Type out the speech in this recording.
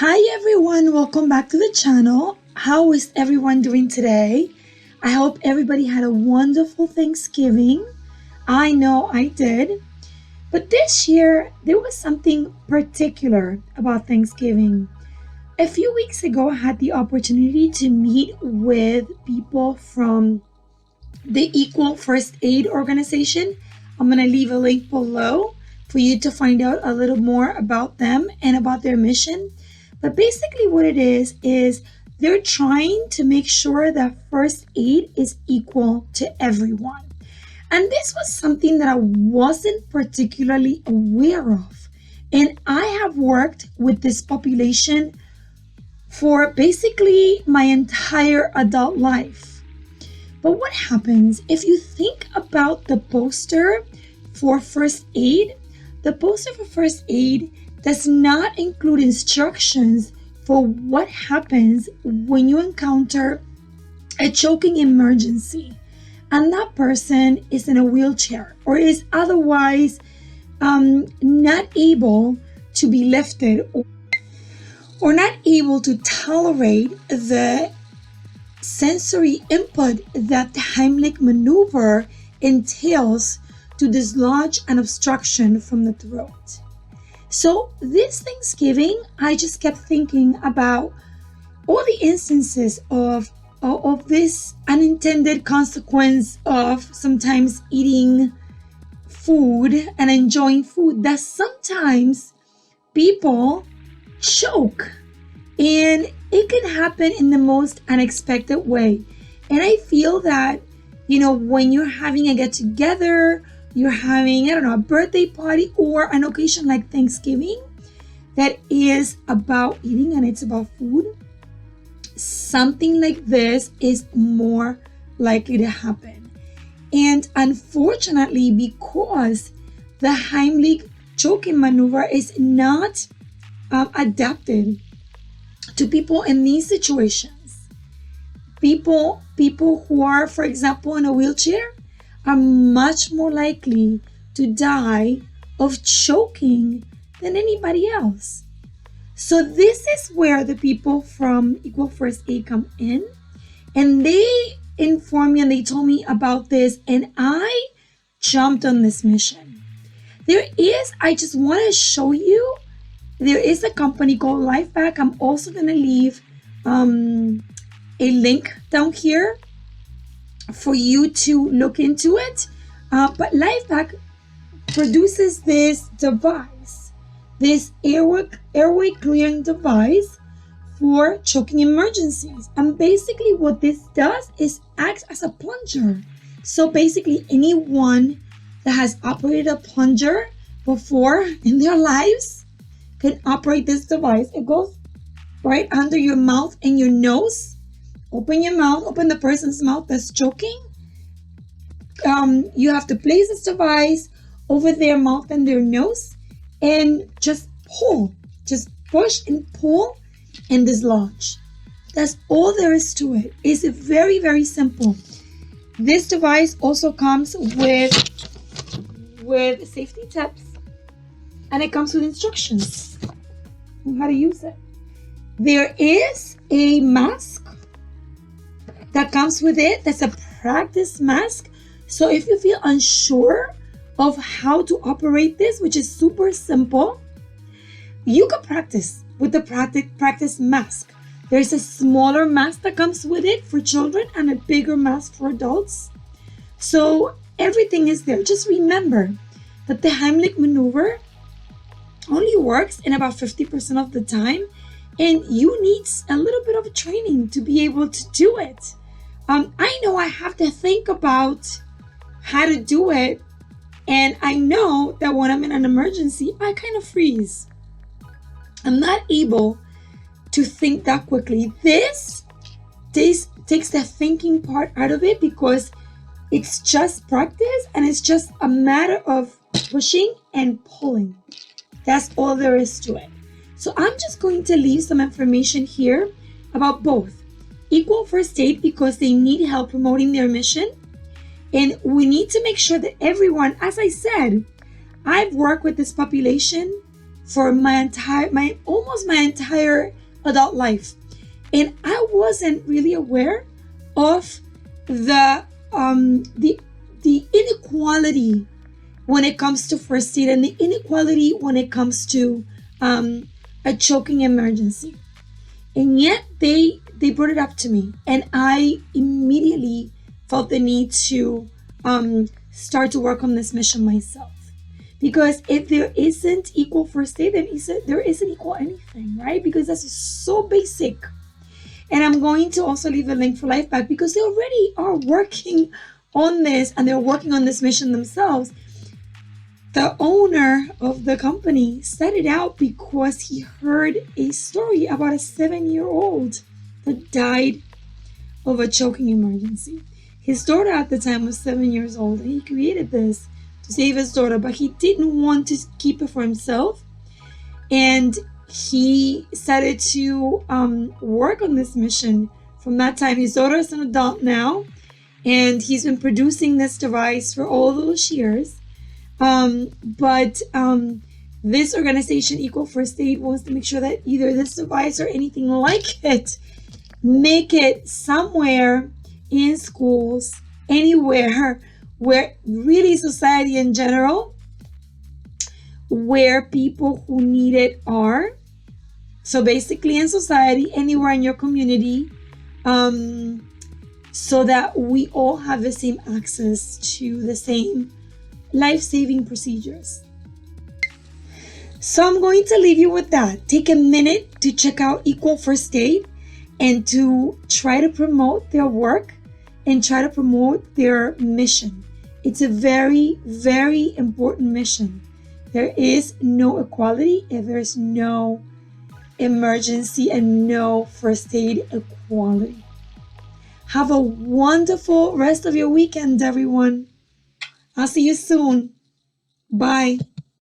Hi everyone, welcome back to the channel. How is everyone doing today? I hope everybody had a wonderful Thanksgiving. I know I did. But this year, there was something particular about Thanksgiving. A few weeks ago, I had the opportunity to meet with people from the Equal First Aid organization. I'm going to leave a link below for you to find out a little more about them and about their mission. But basically what it is they're trying to make sure that first aid is equal to everyone. And this was something that I wasn't particularly aware of. And I have worked with this population for basically my entire adult life. But what happens if you think about the poster for first aid? The poster for first aid does not include instructions for what happens when you encounter a choking emergency and that person is in a wheelchair or is otherwise not able to be lifted or not able to tolerate the sensory input that the Heimlich maneuver entails to dislodge an obstruction from the throat. So this Thanksgiving, I just kept thinking about all the instances of this unintended consequence of sometimes eating food and enjoying food, that sometimes people choke and it can happen in the most unexpected way. And I feel that, when you're having a get together, you're having, a birthday party or an occasion like Thanksgiving that is about eating and it's about food, something like this is more likely to happen. And unfortunately, because the Heimlich choking maneuver is not adapted to people in these situations, people who are, for example, in a wheelchair, are much more likely to die of choking than anybody else. So this is where the people from Equal First Aid come in, and they informed me and they told me about this, and I jumped on this mission. I just want to show you, there is a company called LifeVac. I'm also going to leave a link down here for you to look into it. But LifeVac produces this device, this airway clearing device for choking emergencies. And basically what this does is acts as a plunger. So basically anyone that has operated a plunger before in their lives can operate this device. It goes right under your mouth and your nose. Open your mouth, open the person's mouth that's choking. You have to place this device over their mouth and their nose and just pull. Just push and pull and dislodge. That's all there is to it. It's very, very simple. This device also comes with safety tips and it comes with instructions on how to use it. There is a mask that comes with it. That's a practice mask. So if you feel unsure of how to operate this, which is super simple, you can practice with the practice mask. There's a smaller mask that comes with it for children and a bigger mask for adults. So everything is there. Just remember that the Heimlich maneuver only works in about 50% of the time, and you need a little bit of training to be able to do it. I know I have to think about how to do it, and I know that when I'm in an emergency, I kind of freeze. I'm not able to think that quickly. This takes the thinking part out of it because it's just practice and it's just a matter of pushing and pulling. That's all there is to it. So I'm just going to leave some information here about both Equal First Aid because they need help promoting their mission. And we need to make sure that everyone, as I said, I've worked with this population for my entire adult life. And I wasn't really aware of the the inequality when it comes to first aid and the inequality when it comes to a choking emergency. And yet they brought it up to me, and I immediately felt the need to start to work on this mission myself. Because if there isn't equal first aid, then there isn't equal anything, right? Because that's so basic. And I'm going to also leave a link for LifeVac because they already are working on this, and they're working on this mission themselves. The owner of the company started out because he heard a story about a 7-year-old that died of a choking emergency. His daughter at the time was 7 years old, and he created this to save his daughter, but he didn't want to keep it for himself. And he started to work on this mission from that time. His daughter is an adult now, and he's been producing this device for all those years. But this organization, Equal First Aid, wants to make sure that either this device or anything like it make it somewhere in schools, anywhere where really society in general, where people who need it are. So basically in society, anywhere in your community, so that we all have the same access to the same life-saving procedures. So I'm going to leave you with that. Take a minute to check out Equal First Aid and to try to promote their work and try to promote their mission. It's a very, very important mission. There is no equality if there's no emergency and no first aid equality. Have a wonderful rest of your weekend, everyone. I'll see you soon. Bye.